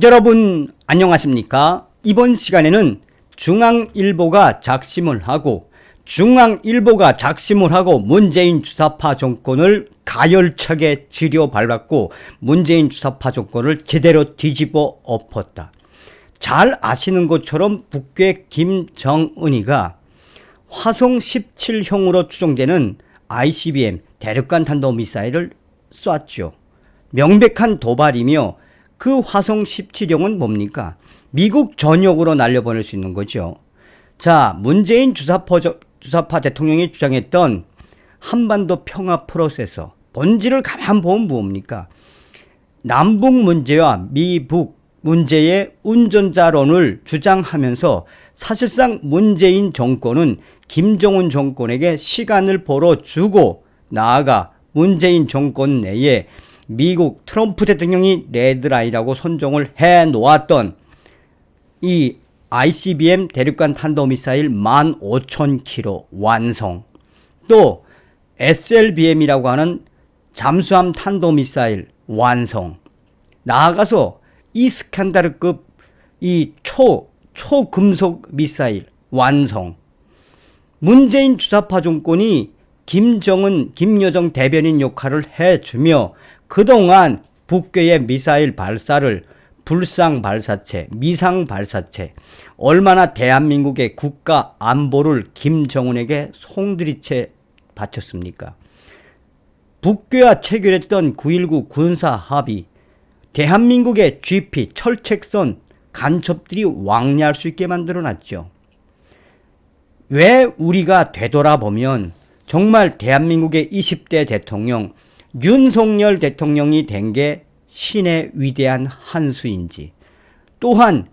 여러분 안녕하십니까? 이번 시간에는 중앙일보가 작심을 하고 문재인 주사파 정권을 가열차게 지려밟았고 문재인 주사파 정권을 제대로 뒤집어 엎었다. 잘 아시는 것처럼 북괴 김정은이가 화성 17형으로 추정되는 ICBM 대륙간 탄도미사일을 쐈죠. 명백한 도발이며 그 화성 17형은 뭡니까? 미국 전역으로 날려보낼 수 있는 거죠. 자, 문재인 주사파 대통령이 주장했던 한반도 평화 프로세서 본질을 가만 보면 뭡니까? 남북 문제와 미북 문제의 운전자론을 주장하면서 사실상 문재인 정권은 김정은 정권에게 시간을 벌어주고 나아가 문재인 정권 내에 미국 트럼프 대통령이 레드라인이라고 선정을 해놓았던 이 ICBM 대륙간 탄도미사일 15,000km 완성, 또 SLBM이라고 하는 잠수함 탄도미사일 완성, 나아가서 이스칸다르급 이 초금속 미사일 완성. 문재인 주사파 정권이 김여정 대변인 역할을 해주며 그동안 북괴의 미사일 발사를 불상 발사체, 미상 발사체, 얼마나 대한민국의 국가 안보를 김정은에게 송두리째 바쳤습니까? 북괴와 체결했던 9.19 군사 합의, 대한민국의 GP, 철책선 간첩들이 왕래할 수 있게 만들어놨죠. 왜 우리가 되돌아보면 정말 대한민국의 20대 대통령 윤석열 대통령이 된 게 신의 위대한 한 수인지, 또한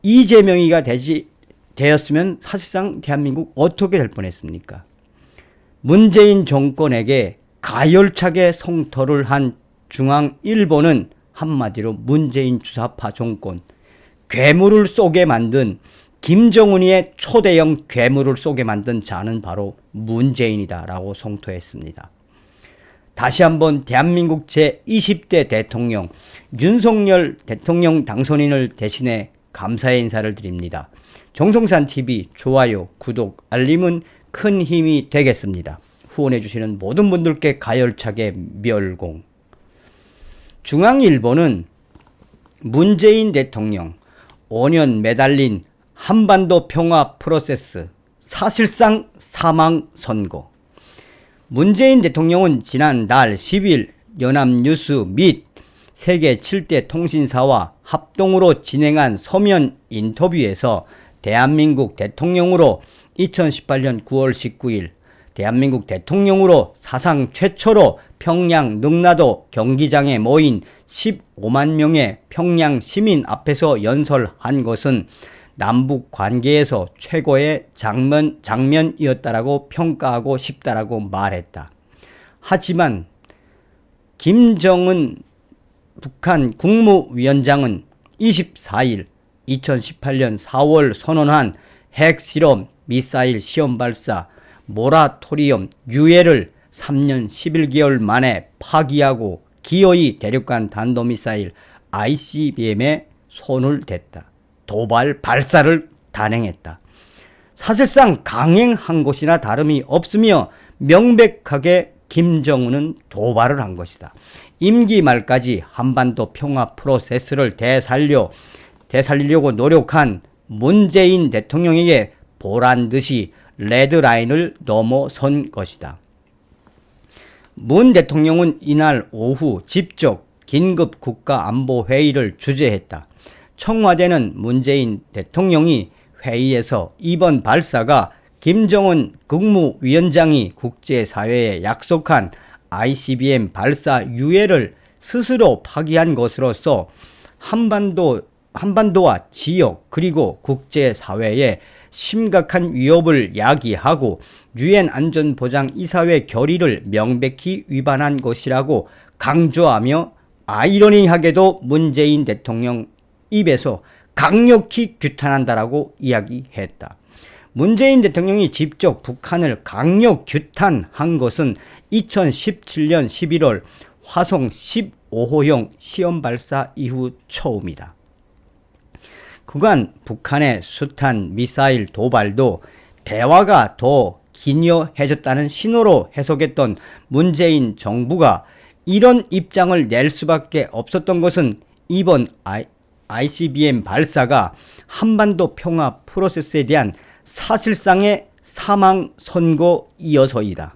이재명이가 되었으면 사실상 대한민국 어떻게 될 뻔했습니까? 문재인 정권에게 가열차게 성토를 한 중앙일보는 한마디로 문재인 주사파 정권, 괴물을 쏘게 만든 김정은이의 초대형 괴물을 쏘게 만든 자는 바로 문재인이다라고 성토했습니다. 다시 한번 대한민국 제20대 대통령 윤석열 대통령 당선인을 대신해 감사의 인사를 드립니다. 정성산TV 좋아요, 구독, 알림은 큰 힘이 되겠습니다. 후원해 주시는 모든 분들께 가열차게 멸공. 중앙일보는 문재인 대통령 5년 매달린 한반도 평화 프로세스 사실상 사망 선고. 문재인 대통령은 지난달 10일 연합뉴스 및 세계 7대 통신사와 합동으로 진행한 서면 인터뷰에서 대한민국 대통령으로 2018년 9월 19일 대한민국 대통령으로 사상 최초로 평양 능라도 경기장에 모인 15만 명의 평양 시민 앞에서 연설한 것은 남북 관계에서 최고의 장면이었다라고 평가하고 싶다라고 말했다. 하지만 김정은 북한 국무위원장은 24일 2018년 4월 선언한 핵실험 미사일 시험 발사 모라토리엄 유예를 3년 11개월 만에 파기하고 기어이 대륙간 탄도미사일 ICBM에 손을 댔다. 도발 발사를 단행했다. 사실상 강행한 것이나 다름이 없으며 명백하게 김정은은 도발을 한 것이다. 임기 말까지 한반도 평화 프로세스를 되살리려고 노력한 문재인 대통령에게 보란듯이 레드라인을 넘어선 것이다. 문 대통령은 이날 오후 직접 긴급 국가안보회의를 주재했다. 청와대는 문재인 대통령이 회의에서 이번 발사가 김정은 국무위원장이 국제사회에 약속한 ICBM 발사 유예를 스스로 파기한 것으로서 한반도와 지역 그리고 국제사회에 심각한 위협을 야기하고 유엔 안전보장이사회 결의를 명백히 위반한 것이라고 강조하며 아이러니하게도 문재인 대통령 입에서 강력히 규탄한다라고 이야기했다. 문재인 대통령이 직접 북한을 강력 규탄한 것은 2017년 11월 화성 15호형 시험 발사 이후 처음이다. 그간 북한의 숱한 미사일 도발도 대화가 더 기여해졌다는 신호로 해석했던 문재인 정부가 이런 입장을 낼 수밖에 없었던 것은 이번 ICBM 발사가 한반도 평화 프로세스에 대한 사실상의 사망 선고이어서이다.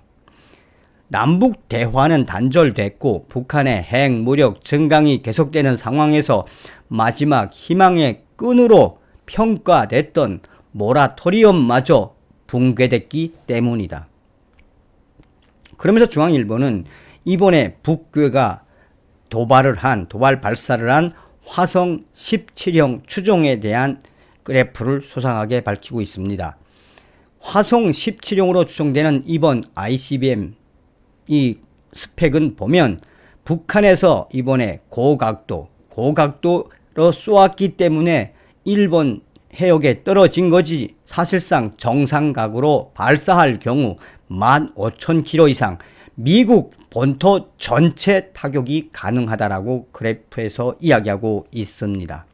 남북 대화는 단절됐고 북한의 핵 무력 증강이 계속되는 상황에서 마지막 희망의 끈으로 평가됐던 모라토리엄마저 붕괴됐기 때문이다. 그러면서 중앙일보는 이번에 북괴가 도발 발사를 한 화성 17형 추종에 대한 그래프를 소상하게 밝히고 있습니다. 화성 17형으로 추정되는 이번 ICBM 이 스펙은 보면 북한에서 이번에 고각도로 쏘았기 때문에 일본 해역에 떨어진 거지 사실상 정상각으로 발사할 경우 15,000km 이상 미국 본토 전체 타격이 가능하다라고 그래프에서 이야기하고 있습니다.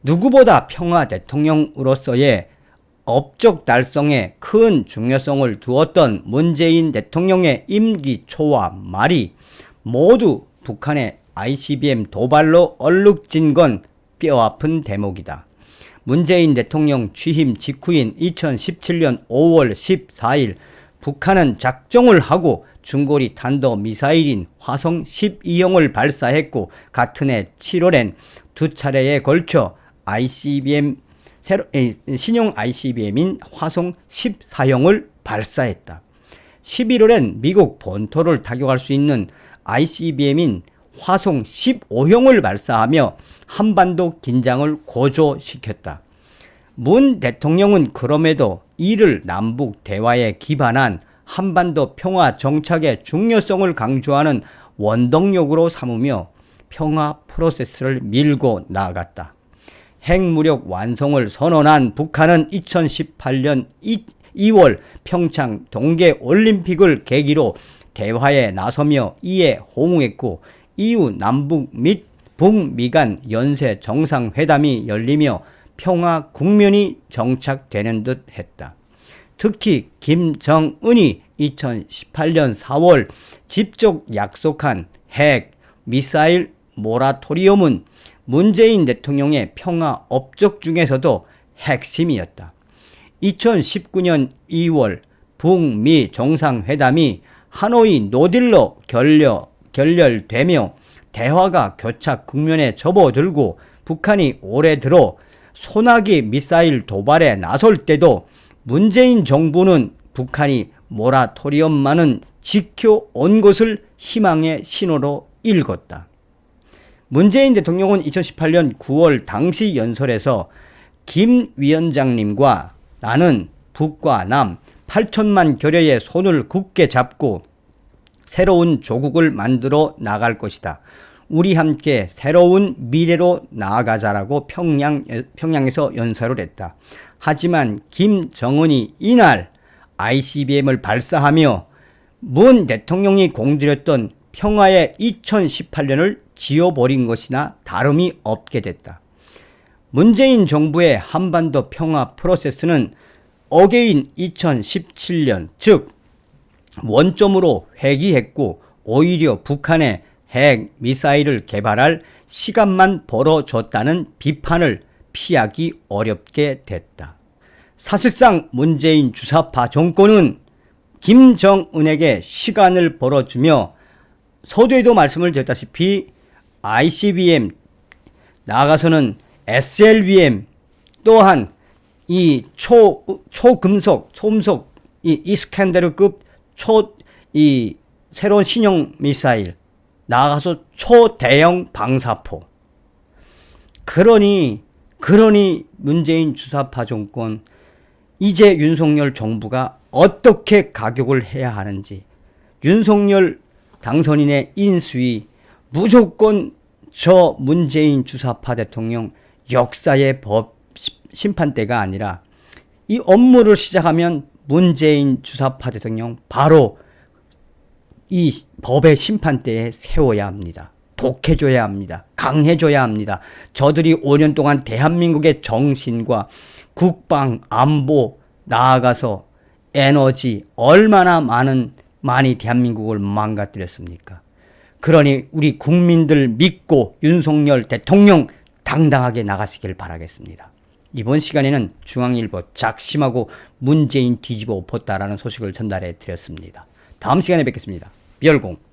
누구보다 평화 대통령으로서의 업적 달성에 큰 중요성을 두었던 문재인 대통령의 임기 초와 말이 모두 북한의 ICBM 도발로 얼룩진 건 뼈아픈 대목이다. 문재인 대통령 취임 직후인 2017년 5월 14일 북한은 작정을 하고 중거리 탄도미사일인 화성 12형을 발사했고 같은 해 7월엔 두 차례에 걸쳐 신형 ICBM인 화성 14형을 발사했다. 11월엔 미국 본토를 타격할 수 있는 ICBM인 화성 15형을 발사하며 한반도 긴장을 고조시켰다. 문 대통령은 그럼에도 이를 남북 대화에 기반한 한반도 평화 정착의 중요성을 강조하는 원동력으로 삼으며 평화 프로세스를 밀고 나아갔다. 핵무력 완성을 선언한 북한은 2018년 2월 평창 동계올림픽을 계기로 대화에 나서며 이에 호응했고 이후 남북 및 북미 간 연쇄 정상회담이 열리며 평화 국면이 정착되는 듯 했다. 특히 김정은이 2018년 4월 직접 약속한 핵, 미사일 모라토리엄은 문재인 대통령의 평화 업적 중에서도 핵심이었다. 2019년 2월 북미 정상회담이 하노이 노딜로 결렬되며 대화가 교착 국면에 접어들고 북한이 올해 들어 소나기 미사일 도발에 나설 때도 문재인 정부는 북한이 모라토리엄만은 지켜온 것을 희망의 신호로 읽었다. 문재인 대통령은 2018년 9월 당시 연설에서 김 위원장님과 나는 북과 남 8천만 결여의 손을 굳게 잡고 새로운 조국을 만들어 나갈 것이다. 우리 함께 새로운 미래로 나아가자라고 평양에서 연설을 했다. 하지만 김정은이 이날 ICBM을 발사하며 문 대통령이 공들였던 평화의 2018년을 지워버린 것이나 다름이 없게 됐다. 문재인 정부의 한반도 평화 프로세스는 어게인 2017년 즉 원점으로 회귀했고 오히려 북한의 핵 미사일을 개발할 시간만 벌어줬다는 비판을 피하기 어렵게 됐다. 사실상 문재인 주사파 정권은 김정은에게 시간을 벌어주며 서두에도 말씀을 드렸다시피 ICBM 나아가서는 SLBM 또한 이 초금속 이 이스칸데르급 이 새로운 신형 미사일 나아가서 초대형 방사포 그러니 문재인 주사파 정권 이제 윤석열 정부가 어떻게 가격을 해야 하는지 윤석열 당선인의 인수위 무조건 저 문재인 주사파 대통령 역사의 법 심판대가 아니라 이 업무를 시작하면 문재인 주사파 대통령 바로 이 법의 심판대에 세워야 합니다. 독해줘야 합니다. 강해줘야 합니다. 저들이 5년 동안 대한민국의 정신과 국방, 안보, 나아가서 에너지 얼마나 많이 대한민국을 망가뜨렸습니까? 그러니 우리 국민들 믿고 윤석열 대통령 당당하게 나가시길 바라겠습니다. 이번 시간에는 중앙일보 작심하고 문재인 뒤집어 엎었다라는 소식을 전달해 드렸습니다. 다음 시간에 뵙겠습니다. 비열공.